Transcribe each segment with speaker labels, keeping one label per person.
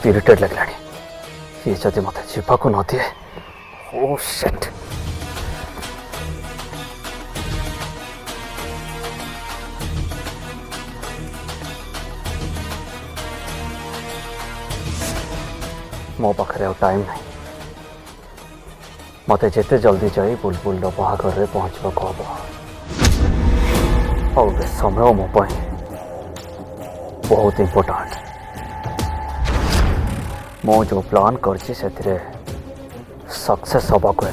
Speaker 1: Irritate लगलानी ये जदि मत जीवा को न दिए ओ शिट मो पाखे टाइम नहीं मत जिते जल्दी जाई बुलबुल बाहाघर पहुँचवा हम और समय मो बहुत इम्पोर्टाट मो जो प्लान करछि सेथिरे सक्सेस हवा को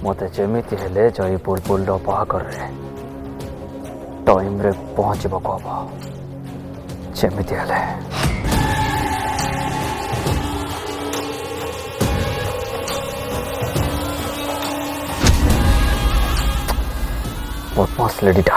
Speaker 1: मत जमीती हेले जाई बुलबुल बाहाघर टाइम रे पहुँचवा हम जमीती हेले बदमाश लेडीटा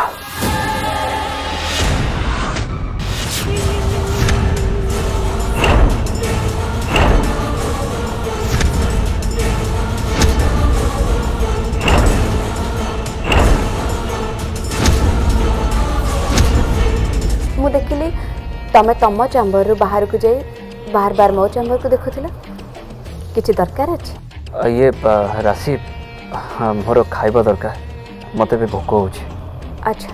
Speaker 2: मु देखिली तमे तम चैम्बर रु बाहर को जाई बार बार मो चैम्बर को देखुथिला किछि दरकार अछि
Speaker 1: ये राशि मोर खाइबा दरकार मते भी भोक हो
Speaker 2: अच्छा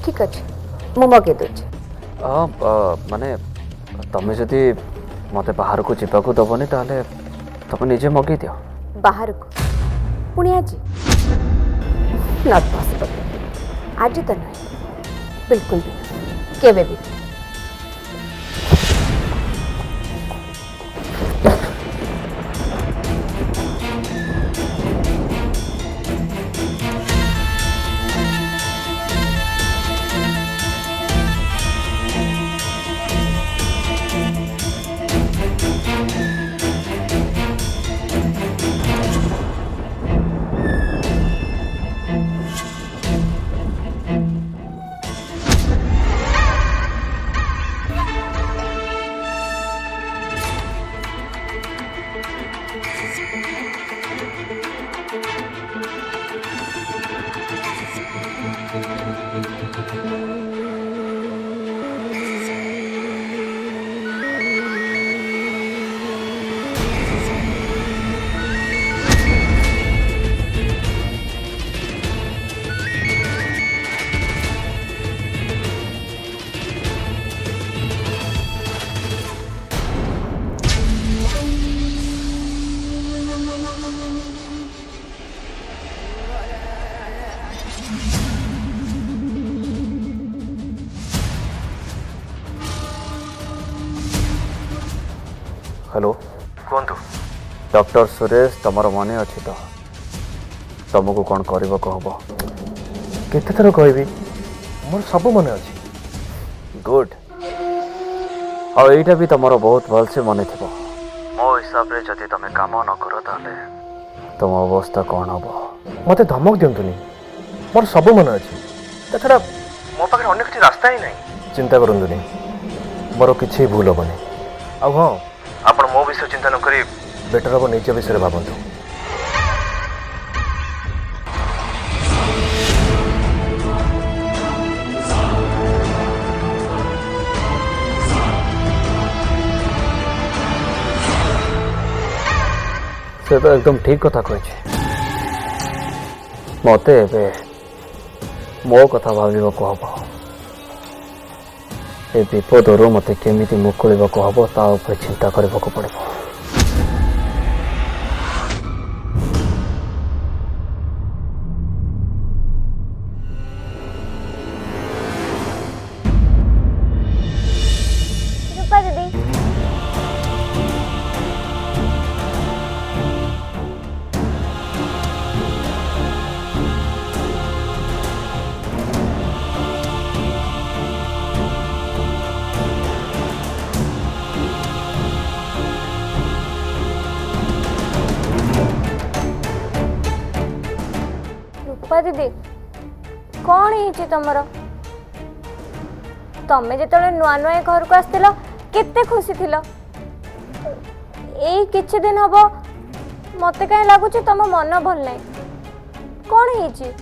Speaker 2: ठीक अच्छे मु मगे दूची
Speaker 1: माने तमे जदि मते बाहर को जीवा को दबनी ताले तमे निजे मगे दियो
Speaker 2: बाहर को पुणी आज नॉट पॉसिबल आज तो नहीं बिल्कुल भी केवे भी
Speaker 1: हेलो कौन डॉक्टर सुरेश तमर मन अच्छी तो तुमको कौन करने को हम
Speaker 3: केते थर कहबी मोर सब मन अछि
Speaker 1: गुड और यहीटा भी तुम बहुत भल से मन थी मो हिसाब से जदि तुम काम न कर ताले तुम अवस्था कौन हम
Speaker 3: मते धमक दिंतुनी मोर सब मन अछि तछड़ा मो पाखे अन्य किसी रास्ता ही नहीं चिंता करंतुनी मोर किछि भूल हबनी आ हां आपण मो विषय चिंता न करी बेटर हम निज विषय भावतु
Speaker 1: से तो एकदम ठीक कथा कहे मत मो कथा भाव को हम ए विपदर मत केमी मुकुड़ा हम ता चिंता करने को पड़े
Speaker 2: रूपा दीदी रूपा दीदी कौन है तुमर तमें जो नुआ नुआ घर को आसतिल केते खुशी थिल एई किछि दिन हबो मते कहीं लगुच तुम मन भल नहीं कौन है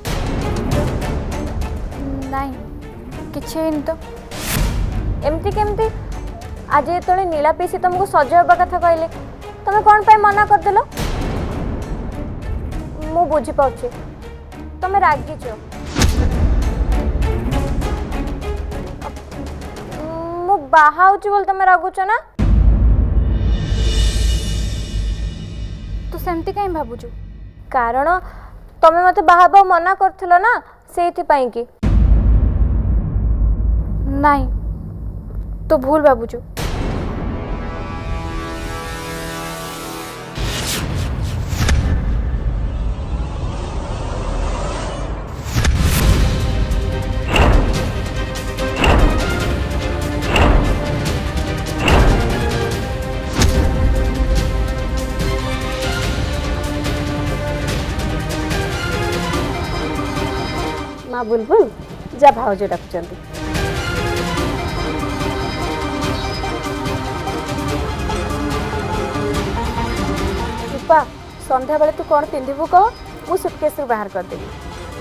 Speaker 4: नहीं किछि तो
Speaker 2: एमती केमती आज जो नीला पीसी तुमको सज हवा कथा कहले तुम कौन पे मना करदेल मु बुझी पाउछि तुम रागिच मु बाहा होछि बोल तुम रागुच ना
Speaker 4: तू सेमती कहीं भावुचु
Speaker 2: कारण तुम मते बाहा मना करथिलो ना सेथि पई की
Speaker 4: नहीं तो भूल भावुचु
Speaker 2: माँ बुलबुल जा भाउज डाकुचंती रूपा संध्या बेले तू कौन पिंधिबू कह मु सुटकेस बाहर कर देबी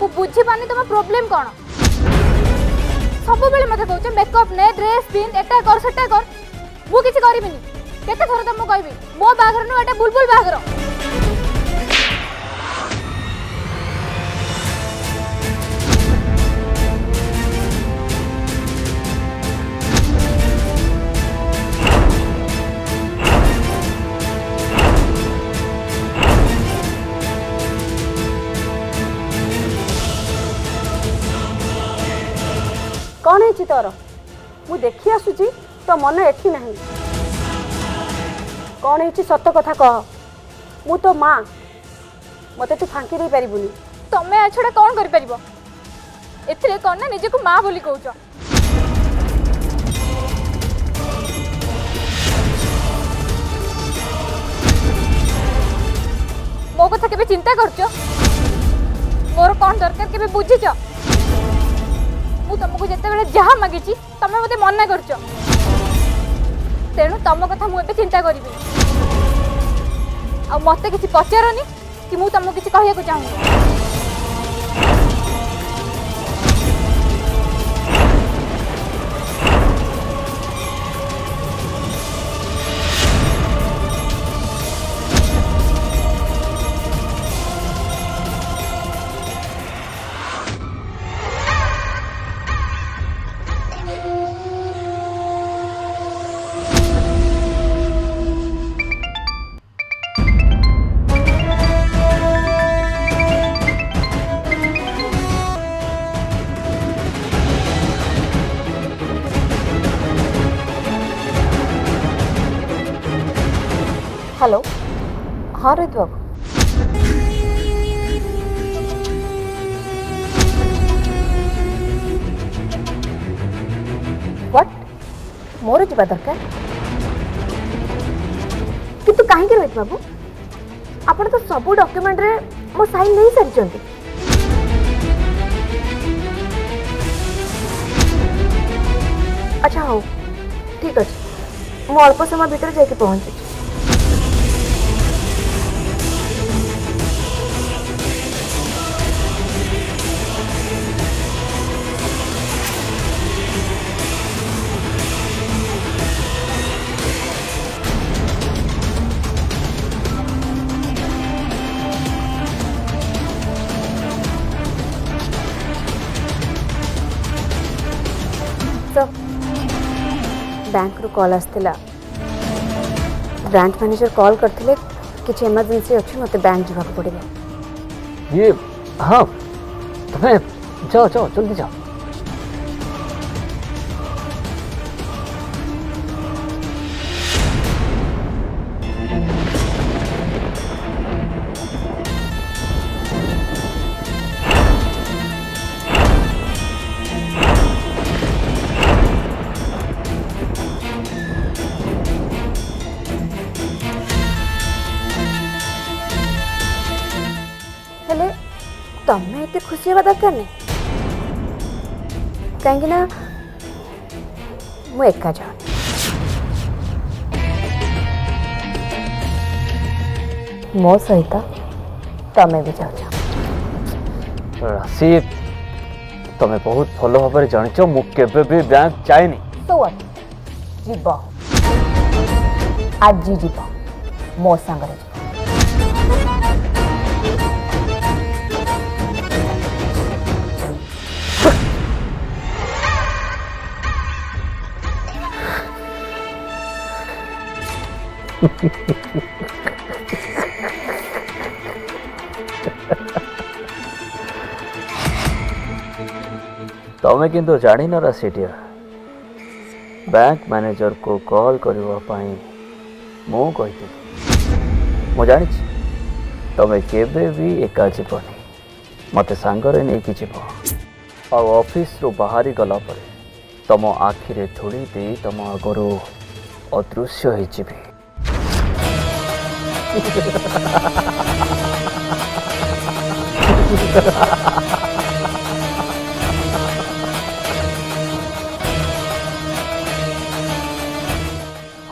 Speaker 4: मु बुझी पानी तुम प्रॉब्लम कौन सब बेले मते कहउछ मेकअप ने ड्रेस पिन एटा कर सेटा कर मु किछि करिबिनी केते थोर तुमको कहबी मो बागर नु एटा बुलबुल बागर
Speaker 2: कौन है तोर मु देखी आसुची तो मन एठी नहीं कौन है सत कथा कह मु तो माँ मते तू फांकी दे पारिबुनी
Speaker 4: तमे आ छडा कोन करि परिबो एथिले कोन ना निजे को मां बोली कहउछ मो कथा केबे चिंता करछो मोर कोन दरकार केबे बुझिछ मु तुमको जिते बेले जहाँ मागी तुम मत मना कर तेणु तुम कथा मुझे चिंता करी आ मत किसी पचारनी कि मु तुमको किसी कहया चाहूँ
Speaker 2: हेलो हाँ रोहित बाबू व्हाट मोर जा दरकार किंतु कहीं रोहित बाबू आपण तो सब डॉक्यूमेंट रे मो साइन नहीं सारी अच्छा हाँ ठीक अच्छे मु अल्प समय भितर जाके पहुंची बैंक रु कॉल आसला ब्रांच मैनेजर कॉल करते किसी इमरजेंसी अच्छी मत बैंक जावाक पड़े
Speaker 1: ये हाँ तुम्हें जाओ जाओ जल्दी जाओ
Speaker 2: तमें एत खुशी हवा दरकार नहीं कहीं ना मु एका जा मो सहित तमें भी जाओ
Speaker 1: राशि तुम्हें बहुत भल भाव जानच मु केबे भी बैंक जाएनी
Speaker 2: तो व्हाट जीव आज जीव मो सांगरे जीव
Speaker 1: तमें किंतु जानी न राशिटिया बैंक मैनेजर को कॉल करने मु कही मु जानी तमें केबे भी एका जीवनी मते सांगरे नहीं कि जीव और ऑफिस रो बाहरी गला परे तम आखिरे धूली दे तम आगरो अदृश्य हो जीवी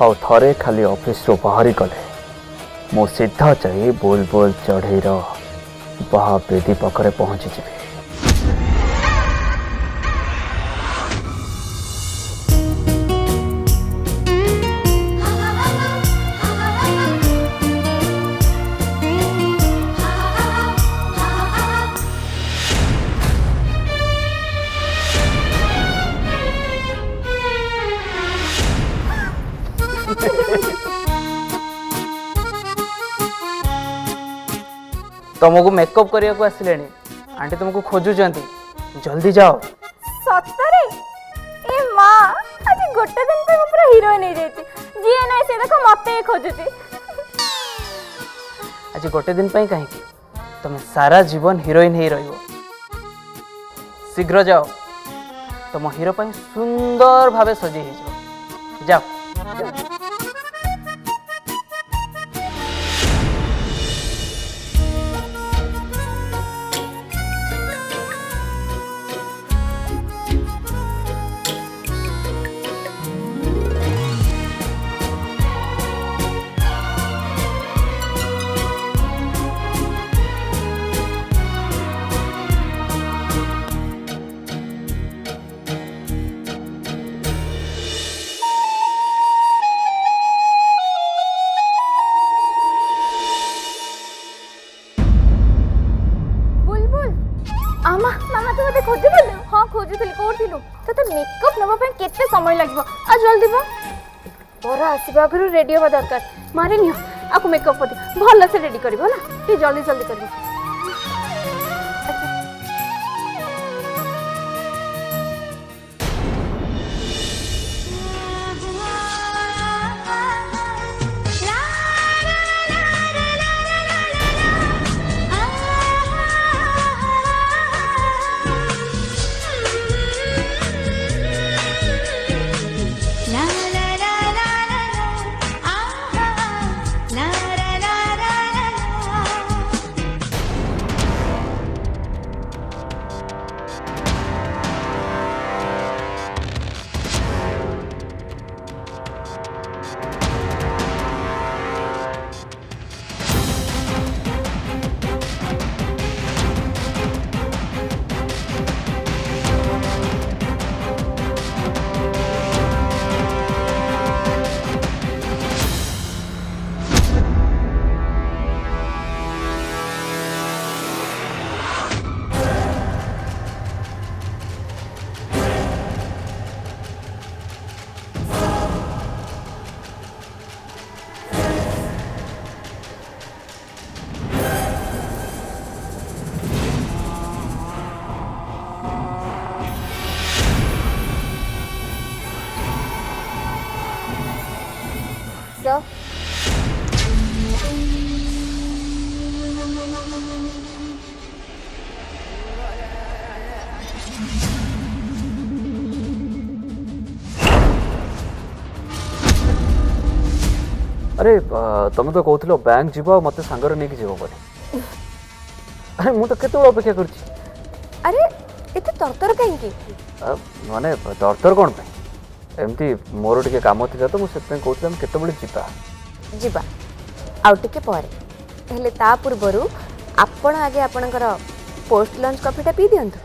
Speaker 1: ଆଉ ଥରେ ଖାଲି ଅଫିସରୁ ବାହାରି ଗଲେ ମୁଁ ସିଧା ଯାଇ ବୁଲବୁଲ ଚଢ଼େଇର ବାହା ବେଦୀ ପାଖରେ ପହଞ୍ଚିଯିବି।
Speaker 5: तुमको मेकअप करने को आसिले आंटी तुमको खोजुचंती जल्दी जाओ।
Speaker 4: सतरे ए माँ आज गोटे दिन पे पूरा हीरोइन हो जाती जी नहीं से देखो मते ही खोजुची
Speaker 5: आज गोटे दिन पे कहीं तुम सारा जीवन हीरोइन ही रहिबो शीघ्र जाओ तुम हीरो पर सुंदर भावे सजी हो जाओ।
Speaker 4: आमा मामा तू मते खोजुथिलु हां खोजुथिलि कोथिलु तते मेकअप नबा पे केते समय लागबो आ जल्दी बा तोरा आसीबा आगरु रेडी होबा दरकार मारे नियो आकु मेकअप पति भलो से रेडी करबो ना ती जल्दी जल्दी करबो।
Speaker 2: सर
Speaker 1: अरे तुम तो कहूल बैंक जीव मत सांगर नहीं जीव बोली अरे मुझे तो केत अपेक्षा कर
Speaker 2: अरे एते तरतर कहीं
Speaker 1: माने तरतर कौन एमती मोर टे कम थी तो मुझे कहूँ केतबे जीवा
Speaker 2: जीवा आउ टिके परे हेले ता पूर्वरु आपण आगे आपणकर पोस्ट लंच कॉफीटा पी दियंतु।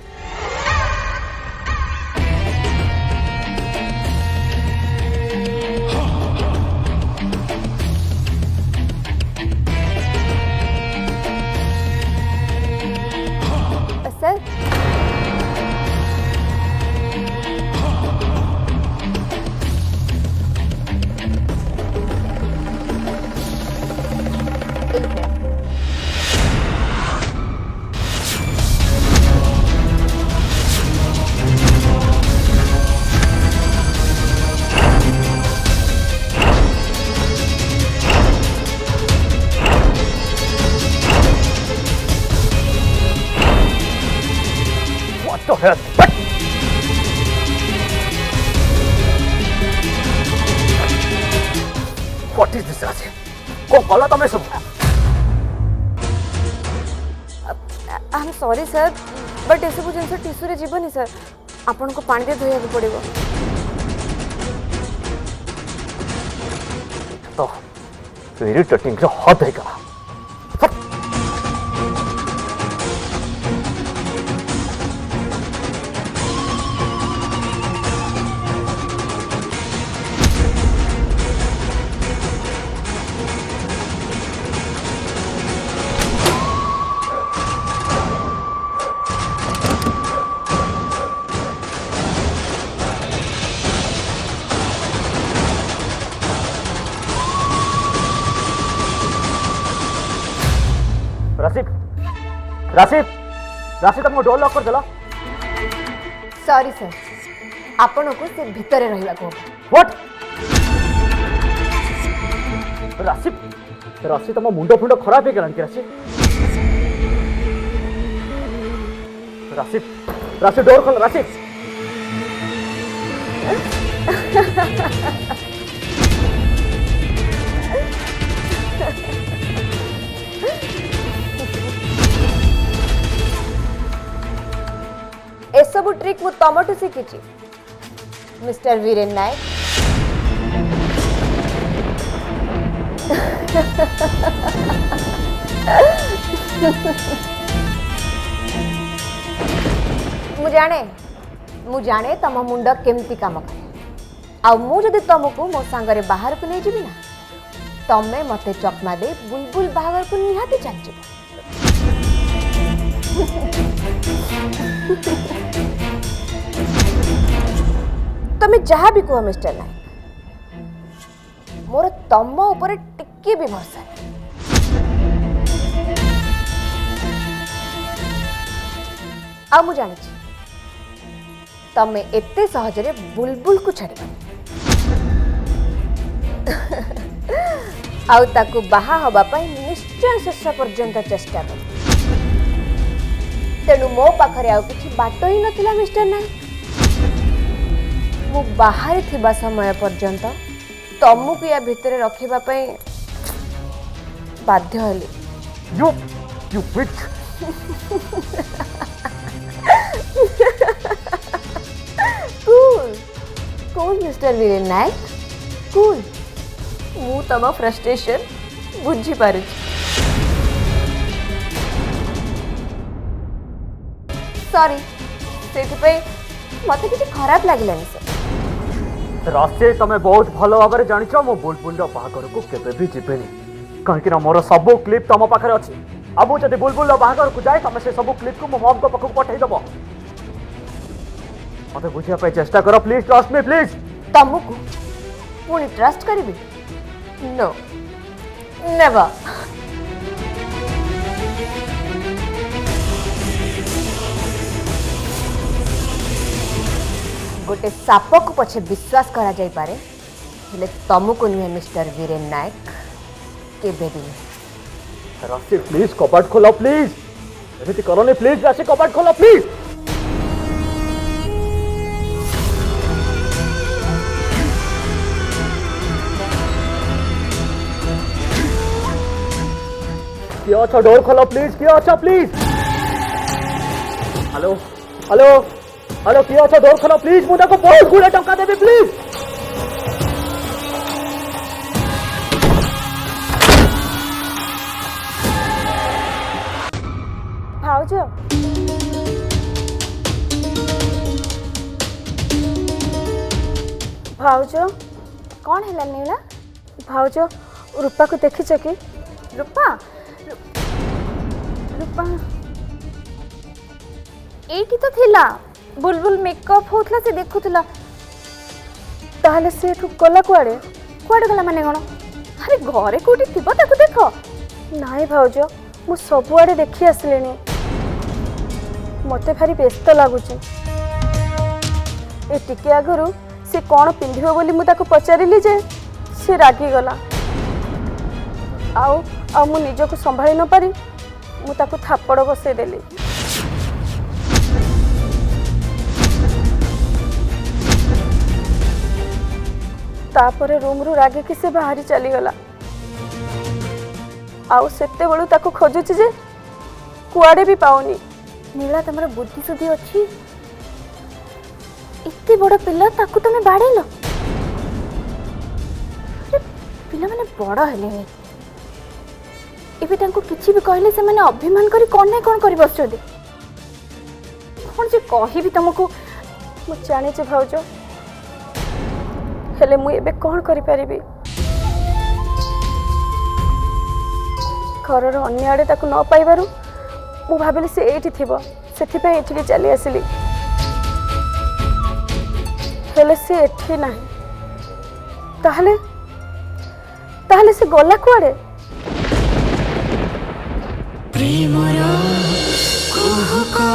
Speaker 3: What is this, Rashi? कौन कला तमें सब?
Speaker 2: I am sorry sir but एसबू जिन टीस्यू जीवनी सर आपन को पानी दे धोया पड़ो
Speaker 3: तो इरिटेटिंग से हद है का राशिद राशिद राशिद तुमको डोर लॉक कर देला
Speaker 2: सॉरी सर आपन को से भीतर रहिला को
Speaker 3: व्हाट राशिद राशिद तुम मुंडो फुंडो खराब है गलान के राशिद राशिद राशिद डोर खोल राशिद
Speaker 2: एसबू ट्रिक मु तमठू शिखी मिस्टर वीरेन नायक मु जाने तम मुंड केमती काम करे आ मु जदि तुमको मो सांगरे बाहर को नहीं जीवी ना तमे मते चकमा दे बुलबुल बाहर को निहाती चल जीव तमे जहाँ भी कह मिस्टर नायक मोर तम ऊपर टिके भी भरसा नहीं आ मु जानी तमे एते सहजरे बुलबुल को छाड़ आउ ताकू बाहा हवा पाई निश्चय शेष पर्यंत चेष्टा कर तेणु मो पाखरे आउ किछि बाट ही नथिला मिस्टर नायक मु बाहर थिबा समय पर्यंत तमको या भितर रखिबा पई बाध्य हली
Speaker 3: you bitch
Speaker 2: cool cool mister Viren Nayak cool मु तम फ्रस्ट्रेशन बुझी पारे सॉरी से मत कि खराब लगे सर
Speaker 3: राशि तमें बहुत भल भाव में जाच मो बुलबुल बाहागर को केबे भी जीवेनी कहीं मोर सब क्लिप तुम पाखे अच्छी अब जब बुलबुल बाहागर को जाए तुम से सब क्लिप को मो मम को पाखक पठेदेव मत बुझापी चेष्टा कर प्लीज ट्रस्ट मी प्लीज
Speaker 2: तुमको पुणी ट्रस्ट करी नो नेवर गोटे साप को पछे विश्वास करा जाई पारे हेले तुमको नुहे मिस्टर वीरेन नायक केबे भी
Speaker 3: राशि प्लीज कपाट खोलो प्लीज एमती करनी प्लीज राशि कपाट खोलो प्लीज किया अच्छा डोर खोलो प्लीज किया अच्छा प्लीज हेलो हेलो हेलो किया अच्छा डोर खोलो प्लीज मुझे को बहुत गुड़े टंका देवी प्लीज
Speaker 2: भाउज भाउज कौन है नीला भाउज रूपा को देखिच कि
Speaker 4: रूपा रूपा एठी तो थिला बुलबुल मेकअप होतला से देखुतला
Speaker 2: ताहले से एठू गला कुआडे
Speaker 4: कुआडे गला माने कोन अरे घरे कोठी थिबो ताको देखो
Speaker 2: नाई भाउज मु सबुआडे देखि आसलेनी मते भारी व्यस्त लागुची ए टिके आगरु से कौन पिंधिबो बोली मु ताको पचारिली जे से रागी गला आउ मु निजको संभाली न पारी मु ताको थापड़ बसई देली
Speaker 6: तापरे रूम रु रागिकी से बाहरी चलीगला आउ सेते बेलू ताको खोजुची जे कुआडे भी पाउनी।
Speaker 2: नीला तुमर बुद्धि सुद्धि अच्छी इतने बड़ पिला ताकू तुम बाड़ेल पिला माने बड़ हेले एबे तांको किछि भी कहले से माने अभिमान करी कोन नै कोन करी बसछोदे कोन जे कहि भी तुमको
Speaker 6: मु जाने जे भाउजो हेले मु एबे कोन करि परिबी घरर अन्य आड़े ताकू न पाइबारु मु भाबिली से एठी थिबो सेथि पे एठी के चली आसिली हेले से एठी नाही ताहले ताहले से गला कुआडे
Speaker 7: प्रेमरा कुहुका